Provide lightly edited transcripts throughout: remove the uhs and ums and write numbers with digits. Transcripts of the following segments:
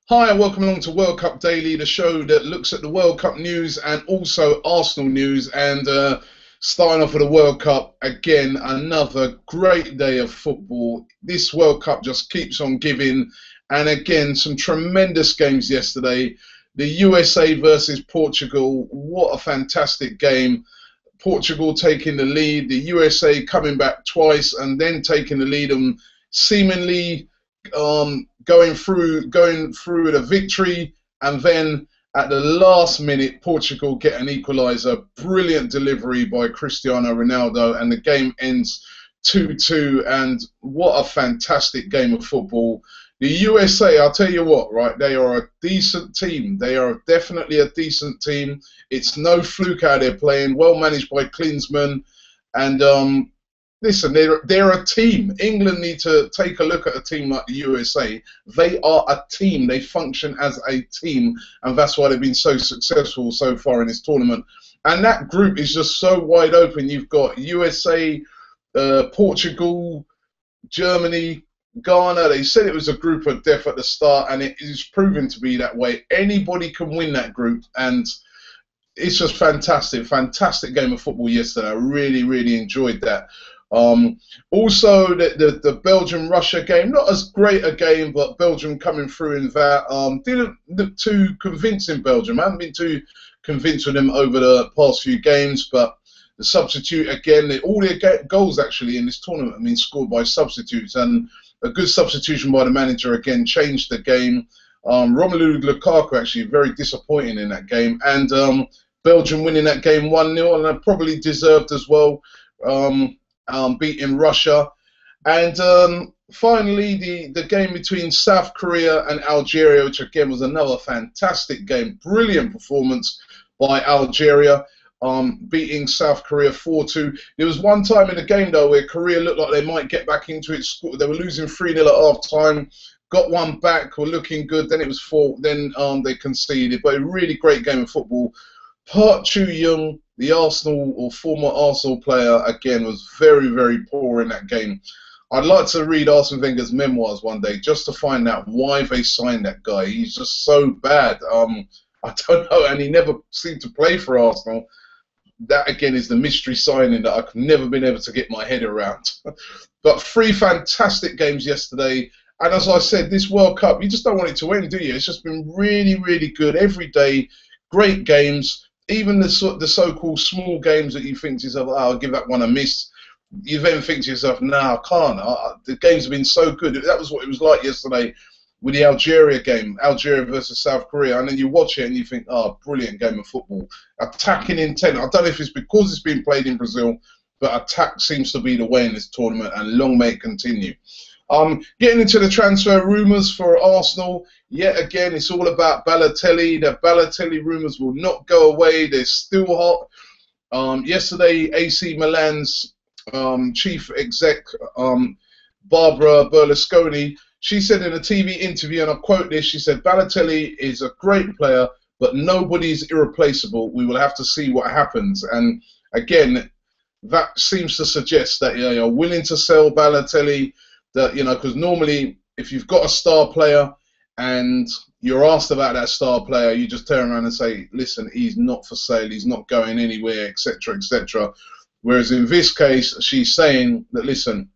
Hi, and welcome along to World Cup Daily, the show that looks at the World Cup news and also Arsenal news. And starting off with the World Cup, again, another great day of football. This World Cup just keeps on giving. And again, some tremendous games yesterday. The USA versus Portugal, what a fantastic game. Portugal taking the lead, the USA coming back twice and then taking the lead and seemingly going through the victory, and then at the last minute Portugal get an equaliser. Brilliant delivery by Cristiano Ronaldo, and the game ends 2-2. And what a fantastic game of football. The USA, I'll tell you what, right, they are a decent team. They are definitely a decent team. It's no fluke how they're playing, well managed by Klinsmann. And listen, they're a team. England need to take a look at a team like the USA. They are a team. They function as a team, and that's why they've been so successful so far in this tournament. And that group is just so wide open. You've got USA, Portugal, Germany, Ghana. They said it was a group of death at the start, and it is proven to be that way. Anybody can win that group, and it's just fantastic. Fantastic game of football yesterday. I really, really enjoyed that. Also, the Belgium-Russia game, not as great a game, but Belgium coming through in that. Didn't look too convincing, Belgium. I haven't been too convinced with them over the past few games, but the substitute, again, all their goals actually in this tournament have been scored by substitutes, and a good substitution by the manager, again, changed the game. Romelu Lukaku actually very disappointing in that game, and Belgium winning that game 1-0, and probably deserved as well. Beating Russia. And finally, the game between South Korea and Algeria, which again was another fantastic game. Brilliant performance by Algeria, beating South Korea 4-2. There was one time in the game, though, where Korea looked like they might get back into it. They were losing 3-0 at half-time, got one back, were looking good, then it was 4, then they conceded. But a really great game of football. Park Chu-young, the Arsenal or former Arsenal player, again, was very, very poor in that game. I'd like to read Arsene Wenger's memoirs one day just to find out why they signed that guy. He's just so bad. I don't know, and he never seemed to play for Arsenal. That, again, is the mystery signing that I've never been able to get my head around. But 3 fantastic games yesterday. And as I said, this World Cup, you just don't want it to end, do you? It's just been really, really good every day. Great games. Even the so-called small games that you think to yourself, oh, I'll give that one a miss, you then think to yourself, no, I can't. The games have been so good. That was what it was like yesterday with the Algeria game, Algeria versus South Korea. And then you watch it and you think, oh, brilliant game of football. Attacking intent. I don't know if it's because it's been played in Brazil, but attack seems to be the way in this tournament, and long may it continue. Getting into the transfer rumours for Arsenal, yet again, it's all about Balotelli. The Balotelli rumours will not go away. They're still hot. Yesterday, AC Milan's chief exec, Barbara Berlusconi, she said in a TV interview, and I quote this, she said, Balotelli is a great player, but nobody's irreplaceable. We will have to see what happens. And again, that seems to suggest that you're willing to sell Balotelli. That, because normally if you've got a star player and you're asked about that star player, you just turn around and say, listen, he's not for sale, he's not going anywhere, etc., etc. Whereas in this case, she's saying that, listen,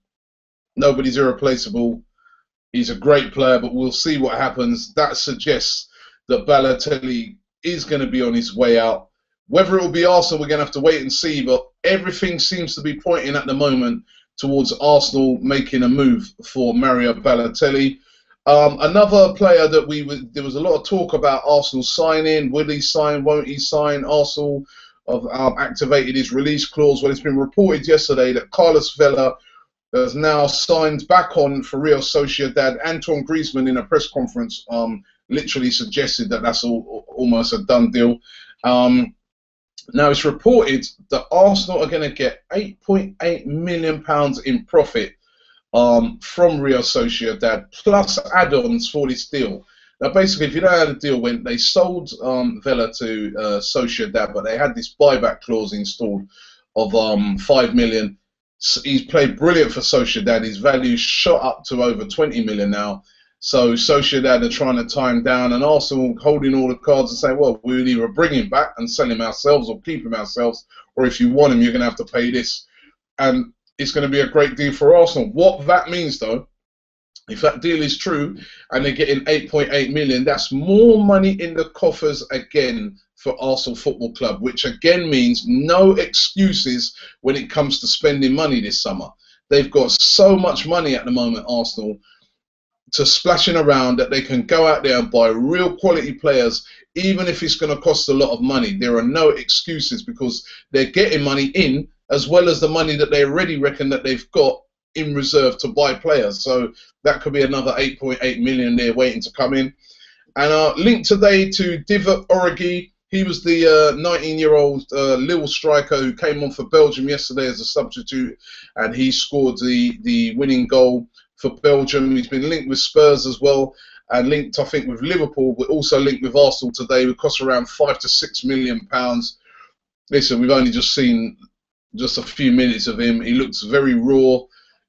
nobody's irreplaceable, he's a great player, but we'll see what happens. That suggests that Balotelli is going to be on his way out. Whether it will be Arsenal, we're going to have to wait and see, but everything seems to be pointing at the moment towards Arsenal making a move for Mario Balotelli. Another player that there was a lot of talk about Arsenal signing. Will he sign? Won't he sign? Arsenal have activated his release clause. Well, it's been reported yesterday that Carlos Vela has now signed back on for Real Sociedad. Antoine Griezmann, in a press conference, literally suggested that that's almost a done deal. Now, it's reported that Arsenal are going to get £8.8 million in profit from Real Sociedad, plus add-ons for this deal. Now, basically, if you know how the deal went, they sold Vela to Sociedad, but they had this buyback clause installed of £5 million. He's played brilliant for Sociedad. His value shot up to over 20 million now. So Sociedad are trying to tie him down, and Arsenal holding all the cards and saying, well, we'll either bring him back and sell him ourselves or keep him ourselves, or if you want him, you're going to have to pay this. And it's going to be a great deal for Arsenal. What that means, though, if that deal is true and they're getting 8.8 million, that's more money in the coffers again for Arsenal Football Club, which again means no excuses when it comes to spending money this summer. They've got so much money at the moment, Arsenal, to splashing around that they can go out there and buy real quality players, even if it's going to cost a lot of money. There are no excuses because they're getting money in as well as the money that they already reckon that they've got in reserve to buy players. So that could be another 8.8 million there waiting to come in. And linked today to Divock Origi. He was the 19-year-old Lille striker who came on for Belgium yesterday as a substitute, and he scored the winning goal for Belgium. He's been linked with Spurs as well, and linked, I think, with Liverpool, but also linked with Arsenal today. It cost around £5 to £6 million. Listen, we've only just seen just a few minutes of him. He looks very raw,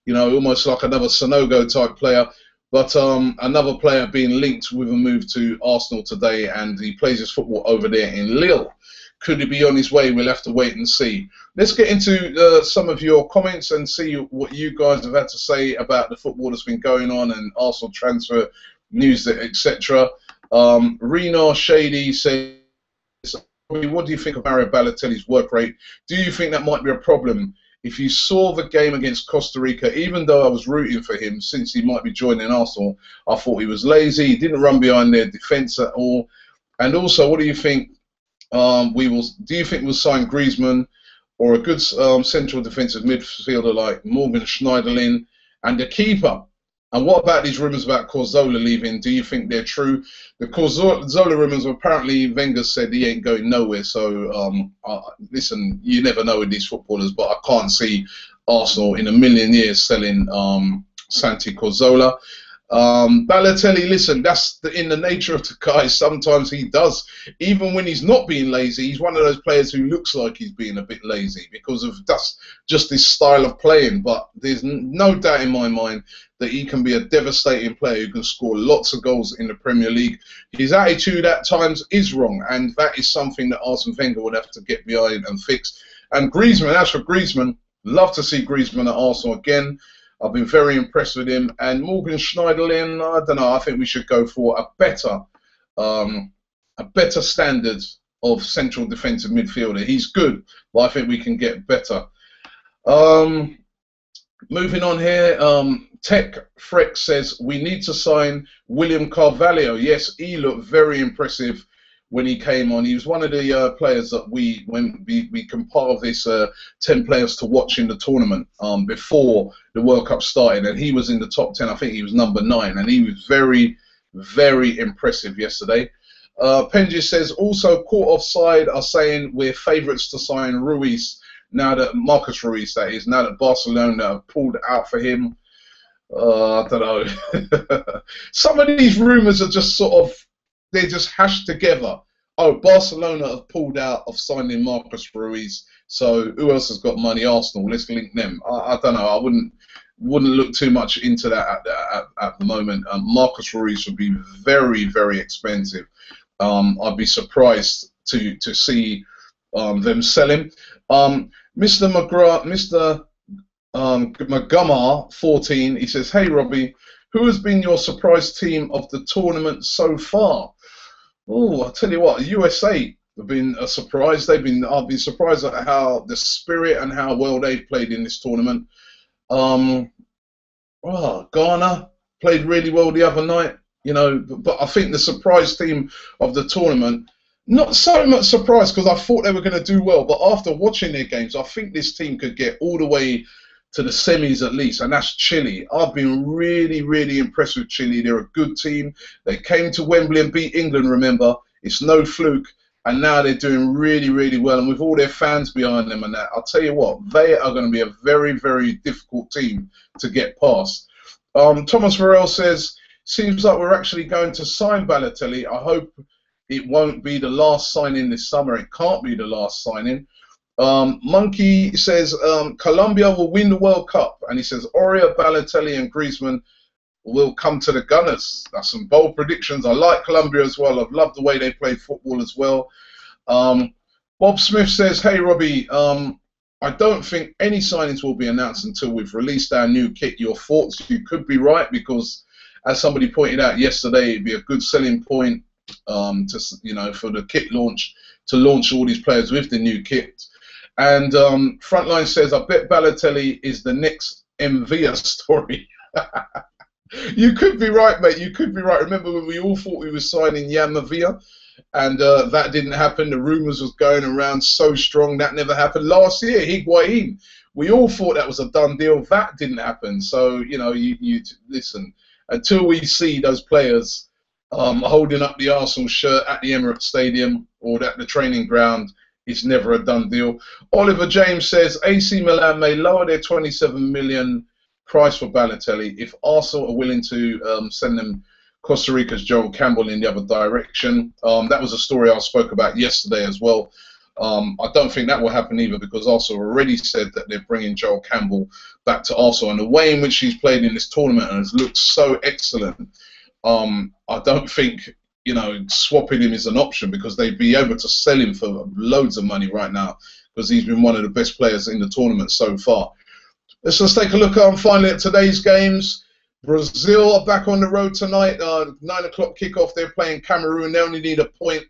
you know, almost like another Sonogo type player. But another player being linked with a move to Arsenal today, and he plays his football over there in Lille. Could he be on his way? We'll have to wait and see. Let's get into some of your comments and see what you guys have had to say about the football that's been going on and Arsenal transfer news, etc. Rena Shady says, what do you think of Mario Balotelli's work rate? Do you think that might be a problem? If you saw the game against Costa Rica, even though I was rooting for him since he might be joining Arsenal, I thought he was lazy. He didn't run behind their defence at all. And also, what do you think? Do you think we'll sign Griezmann or a good central defensive midfielder like Morgan Schneiderlin and the keeper? And what about these rumours about Cazorla leaving? Do you think they're true? The Cazorla rumours, apparently Wenger said he ain't going nowhere. So, listen, you never know with these footballers, but I can't see Arsenal in a million years selling Santi Cazorla. Balotelli, listen, that's in the nature of the guy. Sometimes he does, even when he's not being lazy, he's one of those players who looks like he's being a bit lazy because of that's just his style of playing. But there's no doubt in my mind that he can be a devastating player who can score lots of goals in the Premier League. His attitude at times is wrong, and that is something that Arsene Wenger would have to get behind and fix. And Griezmann, as for Griezmann, love to see Griezmann at Arsenal again. I've been very impressed with him. And Morgan Schneiderlin, I don't know, I think we should go for a better standard of central defensive midfielder. He's good, but I think we can get better. Moving on here, Tech Freck says, we need to sign William Carvalho. Yes, he looked very impressive when he came on. He was one of the players that we compiled this 10 players to watch in the tournament before the World Cup started, and he was in the top 10. I think he was number 9, and he was very, very impressive yesterday. Penji says, also caught offside are saying we're favourites to sign Ruiz, now that Marcus Ruiz, that is, now that Barcelona have pulled out for him. I don't know. Some of these rumours are just sort of, they're just hashed together. Oh, Barcelona have pulled out of signing Marcus Ruiz, so who else has got money? Arsenal. Let's link them. I don't know. I wouldn't look too much into that at the moment. Marcus Ruiz would be very, very expensive. I'd be surprised to see them sell him. Mr. Magumar 14. He says, "Hey Robbie, who has been your surprise team of the tournament so far?" Oh, I'll tell you what, USA have been a surprise. I've been surprised at how the spirit and how well they've played in this tournament. Ghana played really well the other night, you know, but I think the surprise team of the tournament, not so much surprised because I thought they were going to do well, but after watching their games, I think this team could get all the way to the semis at least, and that's Chile. I've been really, really impressed with Chile. They're a good team. They came to Wembley and beat England, remember. It's no fluke, and now they're doing really, really well, and with all their fans behind them and that, I'll tell you what, they are going to be a very, very difficult team to get past. Thomas Varel says, seems like we're actually going to sign Balotelli. I hope it won't be the last signing this summer. It can't be the last signing. Monkey says Colombia will win the World Cup, and he says Aurier, Balotelli, and Griezmann will come to the Gunners. That's some bold predictions. I like Colombia as well. I've loved the way they play football as well. Bob Smith says, hey, Robbie, I don't think any signings will be announced until we've released our new kit. Your thoughts? You could be right, because as somebody pointed out yesterday, it'd be a good selling point to, you know, for the kit launch, to launch all these players with the new kit. And Frontline says, I bet Balotelli is the next Mvia story. You could be right, mate. You could be right. Remember when we all thought we were signing Jan Mavia? And that didn't happen. The rumours was going around so strong. That never happened. Last year, Higuain, we all thought that was a done deal. That didn't happen. So, you know, you listen, until we see those players holding up the Arsenal shirt at the Emirates Stadium or at the training ground, it's never a done deal. Oliver James says, AC Milan may lower their 27 million price for Balotelli if Arsenal are willing to send them Costa Rica's Joel Campbell in the other direction. That was a story I spoke about yesterday as well. I don't think that will happen either, because Arsenal already said that they're bringing Joel Campbell back to Arsenal, and the way in which he's played in this tournament and has looked so excellent, I don't think, you know, swapping him is an option, because they'd be able to sell him for loads of money right now, because he's been one of the best players in the tournament so far. Let's just take a look finally at today's games. Brazil are back on the road tonight. 9 o'clock kickoff. They're playing Cameroon. They only need a point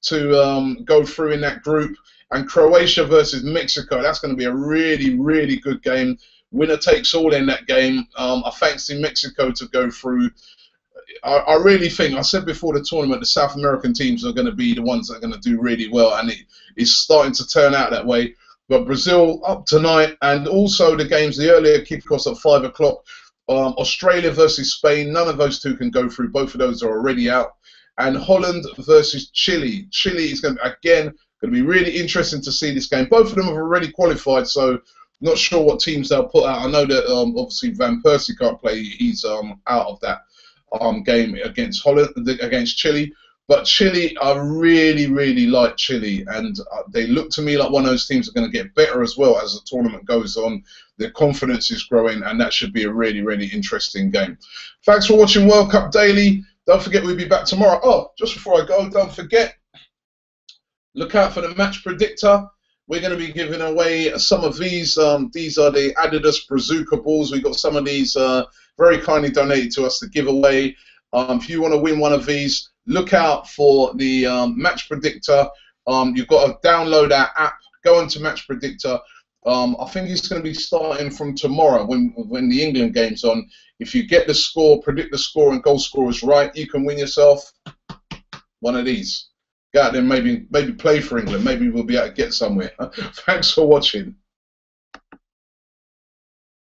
to go through in that group. And Croatia versus Mexico. That's going to be a really, really good game. Winner takes all in that game. I fancy Mexico to go through. I really think, I said before the tournament, the South American teams are going to be the ones that are going to do really well. And it is starting to turn out that way. But Brazil up tonight, and also the games, the earlier kickoffs at 5 o'clock. Australia versus Spain, none of those two can go through. Both of those are already out. And Holland versus Chile. Chile is going to be really interesting to see this game. Both of them have already qualified, so not sure what teams they'll put out. I know that obviously Van Persie can't play. He's out of that game against Chile. But Chile, I really, really like Chile, and they look to me like one of those teams that are going to get better as well as the tournament goes on. Their confidence is growing, and that should be a really, really interesting game. Thanks for watching World Cup Daily. Don't forget, we'll be back tomorrow. Oh, just before I go, don't forget, look out for the match predictor. We're going to be giving away some of these. These are the Adidas Bazooka balls. We've got some of these very kindly donated to us to give away. If you want to win one of these, look out for the Match Predictor. You've got to download our app, go into Match Predictor. I think it's going to be starting from tomorrow when the England game's on. If you get the score, predict the score, and goal scorers right, you can win yourself one of these. Go out there, maybe play for England. Maybe we'll be able to get somewhere. Thanks for watching.